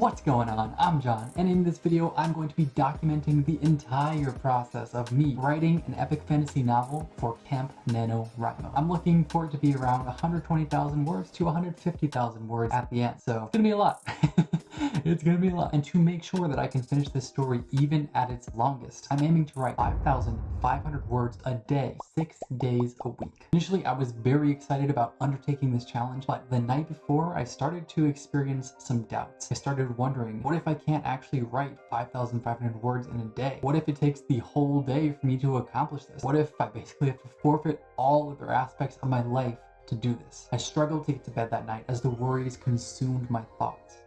What's going on? I'm John, and in this video I'm going to be documenting the entire process of me writing an epic fantasy novel for Camp NaNoWriMo. I'm looking for it to be around 120,000 words to 150,000 words at the end, so it's gonna be a lot. It's gonna be a lot. And to make sure that I can finish this story even at its longest, I'm aiming to write 5,500 words a day, 6 days a week. Initially, I was very excited about undertaking this challenge, but the night before, I started to experience some doubts. I started wondering, what if I can't actually write 5,500 words in a day? What if it takes the whole day for me to accomplish this? What if I basically have to forfeit all other aspects of my life to do this? I struggled to get to bed that night as the worries consumed my thoughts.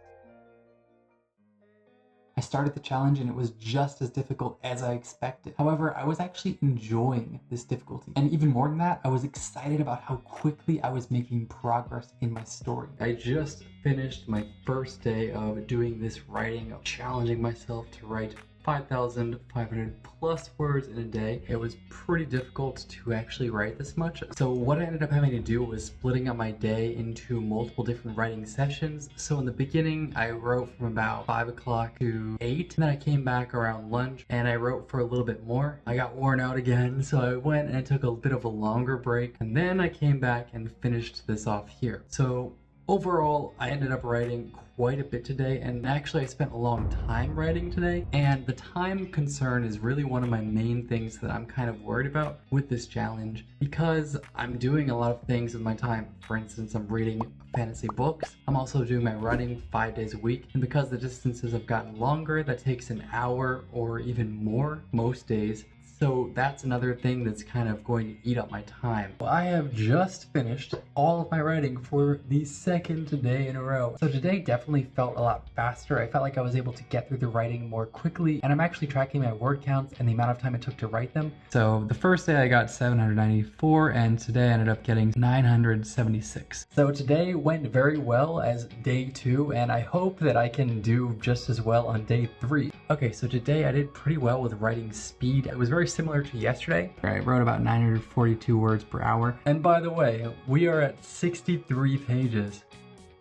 I started the challenge and it was just as difficult as I expected. However, I was actually enjoying this difficulty. And even more than that, I was excited about how quickly I was making progress in my story. I just finished my first day of doing this writing, of challenging myself to write 5,500 plus words in a day. It was pretty difficult to actually write this much. So what I ended up having to do was splitting up my day into multiple different writing sessions. So in the beginning, I wrote from about 5 o'clock to 8. And then I came back around lunch and I wrote for a little bit more. I got worn out again, so I went and I took a bit of a longer break. And then I came back and finished this off here. So overall, I ended up writing quite a bit today, and actually I spent a long time writing today, and the time concern is really one of my main things that I'm kind of worried about with this challenge, because I'm doing a lot of things with my time. For instance, I'm reading fantasy books, I'm also doing my running 5 days a week, and because the distances have gotten longer, that takes an hour or even more most days. So that's another thing that's kind of going to eat up my time. Well, I have just finished all of my writing for the second day in a row. So today definitely felt a lot faster. I felt like I was able to get through the writing more quickly, and I'm actually tracking my word counts and the amount of time it took to write them. So the first day I got 794, and today I ended up getting 976. So today went very well as day 2, and I hope that I can do just as well on day 3. Okay, so today I did pretty well with writing speed. It was very similar to yesterday. I wrote about 942 words per hour. And by the way, we are at 63 pages.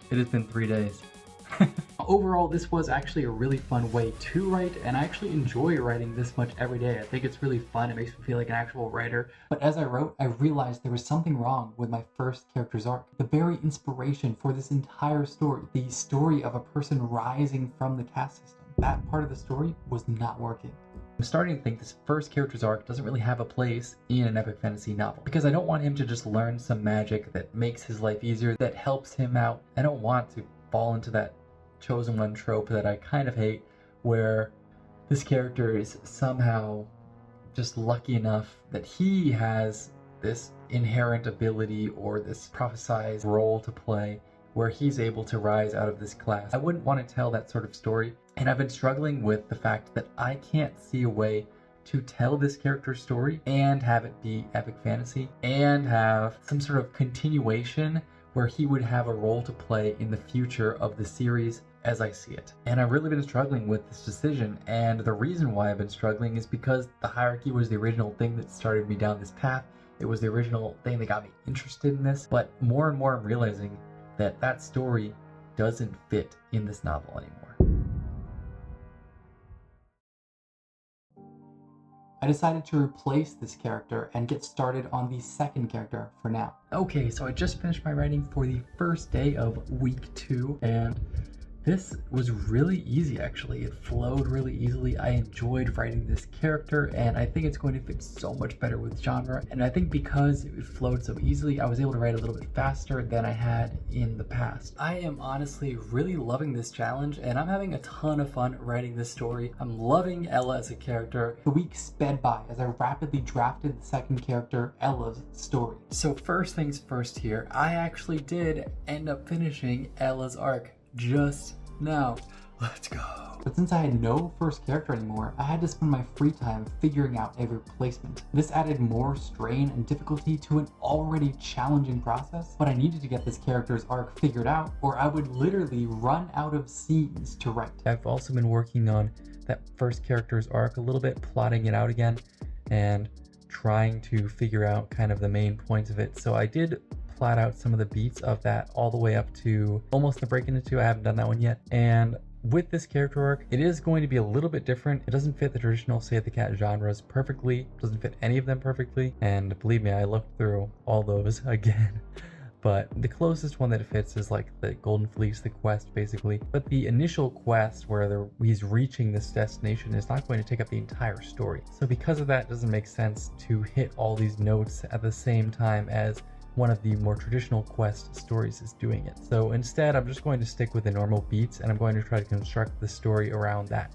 It has been 3 days. Overall, this was actually a really fun way to write, and I actually enjoy writing this much every day. I think it's really fun. It makes me feel like an actual writer. But as I wrote, I realized there was something wrong with my first character's arc. The very inspiration for this entire story, the story of a person rising from the caste system, that part of the story was not working. I'm starting to think this first character's arc doesn't really have a place in an epic fantasy novel, because I don't want him to just learn some magic that makes his life easier, that helps him out. I don't want to fall into that chosen one trope that I kind of hate, where this character is somehow just lucky enough that he has this inherent ability or this prophesized role to play where he's able to rise out of this class. I wouldn't want to tell that sort of story, and I've been struggling with the fact that I can't see a way to tell this character's story and have it be epic fantasy and have some sort of continuation where he would have a role to play in the future of the series as I see it. And I've really been struggling with this decision, and the reason why I've been struggling is because the hierarchy was the original thing that started me down this path. It was the original thing that got me interested in this, but more and more I'm realizing that that story doesn't fit in this novel anymore. I decided to replace this character and get started on the second character for now. Okay, so I just finished my writing for the first day of week 2, and this was really easy actually. It flowed really easily. I enjoyed writing this character, and I think it's going to fit so much better with genre. And I think because it flowed so easily, I was able to write a little bit faster than I had in the past. I am honestly really loving this challenge, and I'm having a ton of fun writing this story. I'm loving Ella as a character. The weeks sped by as I rapidly drafted the second character, Ella's story. So first things first here, I actually did end up finishing Ella's arc just now. Let's go. But since I had no first character anymore, I had to spend my free time figuring out a replacement. This added more strain and difficulty to an already challenging process, but I needed to get this character's arc figured out, or I would literally run out of scenes to write. I've also been working on that first character's arc a little bit, plotting it out again, and trying to figure out kind of the main points of it. So I did plot out some of the beats of that all the way up to almost the break into two. I haven't done that one yet, and With this character arc, it is going to be a little bit different. It doesn't fit the traditional Save the Cat genres perfectly. It doesn't fit any of them perfectly. And believe me, I looked through all those again. But the closest one that it fits is like the Golden Fleece, the quest basically. But the initial quest where he's reaching this destination is not going to take up the entire story. So because of that, it doesn't make sense to hit all these notes at the same time as one of the more traditional quest stories is doing it. So instead, I'm just going to stick with the normal beats and I'm going to try to construct the story around that.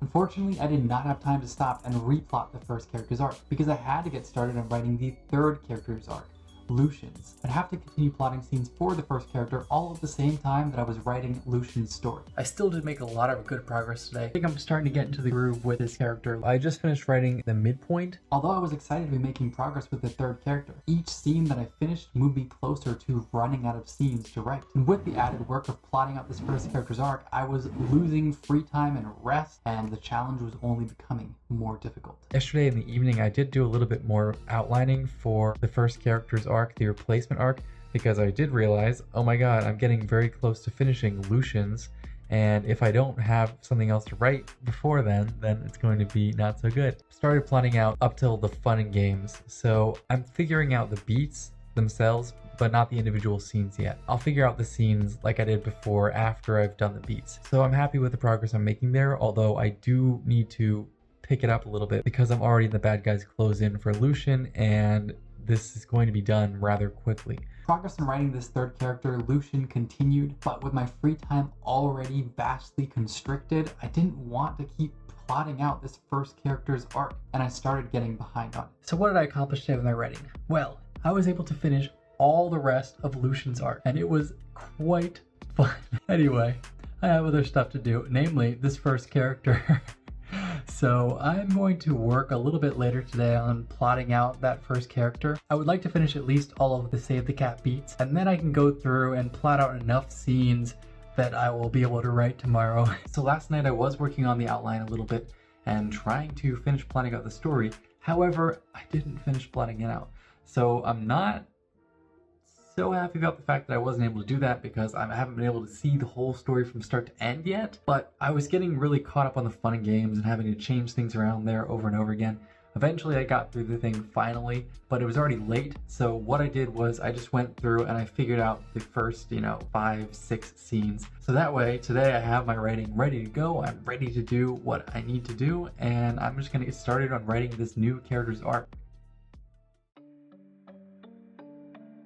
Unfortunately, I did not have time to stop and replot the first character's arc because I had to get started on writing the third character's arc, Lucian's. I'd have to continue plotting scenes for the first character all at the same time that I was writing Lucian's story. I still did make a lot of good progress today. I think I'm starting to get into the groove with this character. I just finished writing the midpoint. Although I was excited to be making progress with the third character, each scene that I finished moved me closer to running out of scenes to write. And with the added work of plotting out this first character's arc, I was losing free time and rest, and the challenge was only becoming more difficult. Yesterday in the evening, I did do a little bit more outlining for the first character's arc, the replacement arc, because I did realize, oh my god, I'm getting very close to finishing Lucian's, and if I don't have something else to write before then it's going to be not so good. Started plotting out up till the fun and games, so I'm figuring out the beats themselves, but not the individual scenes yet. I'll figure out the scenes like I did before after I've done the beats. So I'm happy with the progress I'm making there, although I do need to pick it up a little bit because I'm already in the bad guys close in for Lucian, and this is going to be done rather quickly. Progress in writing this third character, Lucian, continued, but with my free time already vastly constricted, I didn't want to keep plotting out this first character's arc, and I started getting behind on it. So what did I accomplish today with my writing? Well, I was able to finish all the rest of Lucian's arc, and it was quite fun. Anyway, I have other stuff to do, namely this first character. So I'm going to work a little bit later today on plotting out that first character. I would like to finish at least all of the Save the Cat beats, and then I can go through and plot out enough scenes that I will be able to write tomorrow. So last night I was working on the outline a little bit and trying to finish plotting out the story. However, I didn't finish plotting it out. So I'm not so happy about the fact that I wasn't able to do that because I haven't been able to see the whole story from start to end yet. But I was getting really caught up on the fun and games and having to change things around there over and over again. Eventually I got through the thing finally, but it was already late. So what I did was I just went through and I figured out the first, 5-6 scenes. So that way today I have my writing ready to go. I'm ready to do what I need to do, and I'm just gonna get started on writing this new character's arc.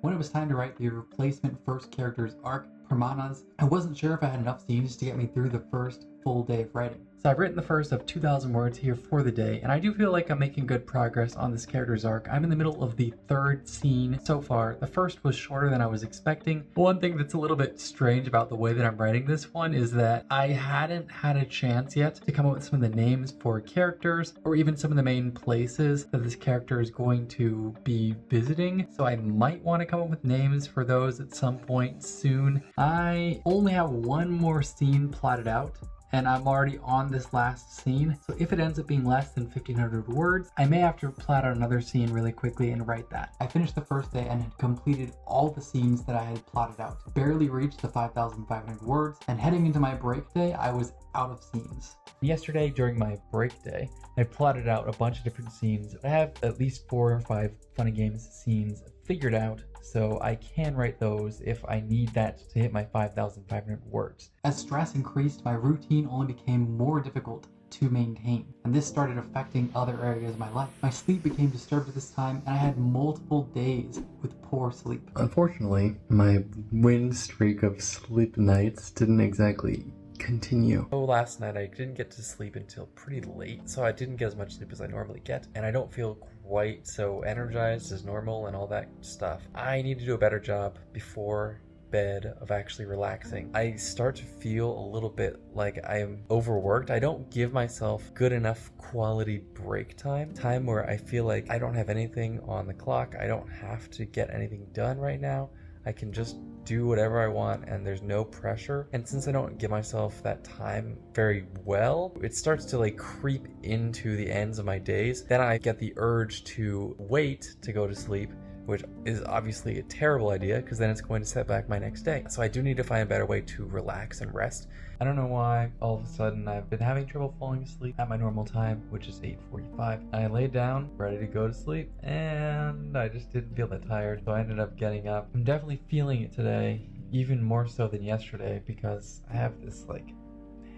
When it was time to write the replacement first character's arc, Permanas, I wasn't sure if I had enough scenes to get me through the first full day of writing. So I've written the first of 2,000 words here for the day, and I do feel like I'm making good progress on this character's arc. I'm in the middle of the third scene so far. The first was shorter than I was expecting. One thing that's a little bit strange about the way that I'm writing this one is that I hadn't had a chance yet to come up with some of the names for characters or even some of the main places that this character is going to be visiting. So I might want to come up with names for those at some point soon. I only have one more scene plotted out, and I'm already on this last scene. So if it ends up being less than 1,500 words, I may have to plot out another scene really quickly and write that. I finished the first day and had completed all the scenes that I had plotted out. Barely reached the 5,500 words, and heading into my break day, I was out of scenes. Yesterday, during my break day, I plotted out a bunch of different scenes. I have at least 4 or 5 Fun and Games scenes figured out, so I can write those if I need that to hit my 5,500 words. As stress increased, my routine only became more difficult to maintain, and this started affecting other areas of my life. My sleep became disturbed at this time, and I had multiple days with poor sleep. Unfortunately, my win streak of sleep nights didn't exactly continue. So last night I didn't get to sleep until pretty late, so I didn't get as much sleep as I normally get, and I don't feel quite so energized as normal and all that stuff. I need to do a better job before bed of actually relaxing. I start to feel a little bit like I am overworked. I don't give myself good enough quality break time where I feel like I don't have anything on the clock. I don't have to get anything done right now. I can just do whatever I want and there's no pressure. And since I don't give myself that time very well, it starts to like creep into the ends of my days. Then I get the urge to wait to go to sleep, which is obviously a terrible idea because then it's going to set back my next day. So I do need to find a better way to relax and rest. I don't know why all of a sudden I've been having trouble falling asleep at my normal time, which is 8:45. I laid down, ready to go to sleep, and I just didn't feel that tired, so I ended up getting up. I'm definitely feeling it today, even more so than yesterday, because I have this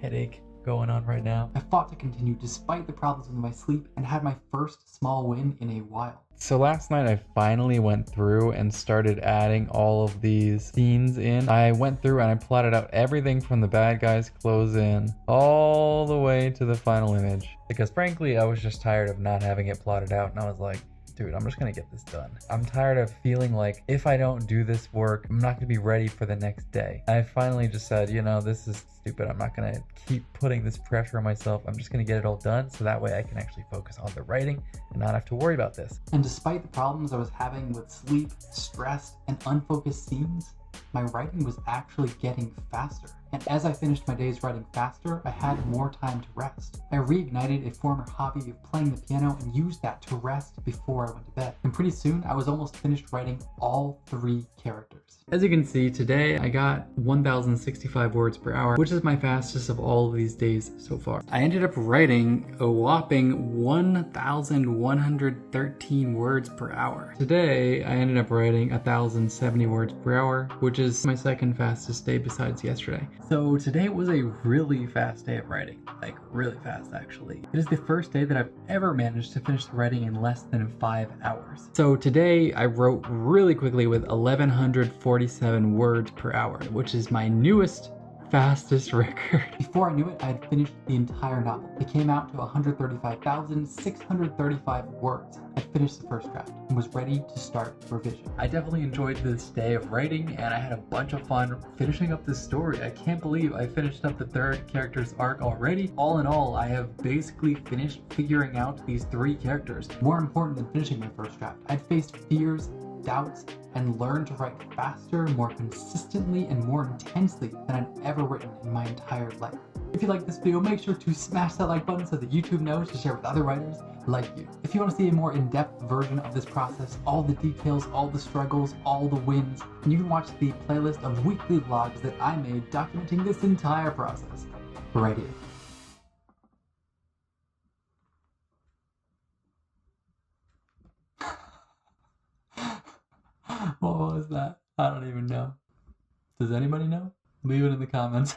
headache going on right now. I fought to continue despite the problems with my sleep and had my first small win in a while. So last night I finally went through and started adding all of these scenes in. I went through and I plotted out everything from the bad guys close in all the way to the final image. Because frankly, I was just tired of not having it plotted out, and I was like, dude, I'm just gonna get this done. I'm tired of feeling like if I don't do this work, I'm not gonna be ready for the next day. I finally just said, this is stupid. I'm not gonna keep putting this pressure on myself. I'm just gonna get it all done so that way I can actually focus on the writing and not have to worry about this. And despite the problems I was having with sleep, stress, and unfocused scenes, my writing was actually getting faster. And as I finished my days writing faster, I had more time to rest. I reignited a former hobby of playing the piano and used that to rest before I went to bed. And pretty soon, I was almost finished writing all 3 characters. As you can see, today I got 1,065 words per hour, which is my fastest of all of these days so far. I ended up writing a whopping 1,113 words per hour. Today, I ended up writing 1,070 words per hour, which is my second fastest day besides yesterday. So today was a really fast day of writing, really fast actually. It is the first day that I've ever managed to finish the writing in less than 5 hours. So today I wrote really quickly with 1,147 words per hour, which is my newest fastest record. Before I knew it, I had finished the entire novel. It came out to 135,635 words. I finished the first draft and was ready to start revision. I definitely enjoyed this day of writing, and I had a bunch of fun finishing up this story. I can't believe I finished up the 3rd character's arc already. All in all, I have basically finished figuring out these 3 characters. More important than finishing my first draft, I'd faced fears, doubts, and learned to write faster, more consistently, and more intensely than I'd ever written in my entire life. If you like this video, make sure to smash that like button so that YouTube knows to share with other writers like you. If you want to see a more in-depth version of this process, all the details, all the struggles, all the wins, then you can watch the playlist of weekly vlogs that I made documenting this entire process right here. What was that? I don't even know. Does anybody know? Leave it in the comments.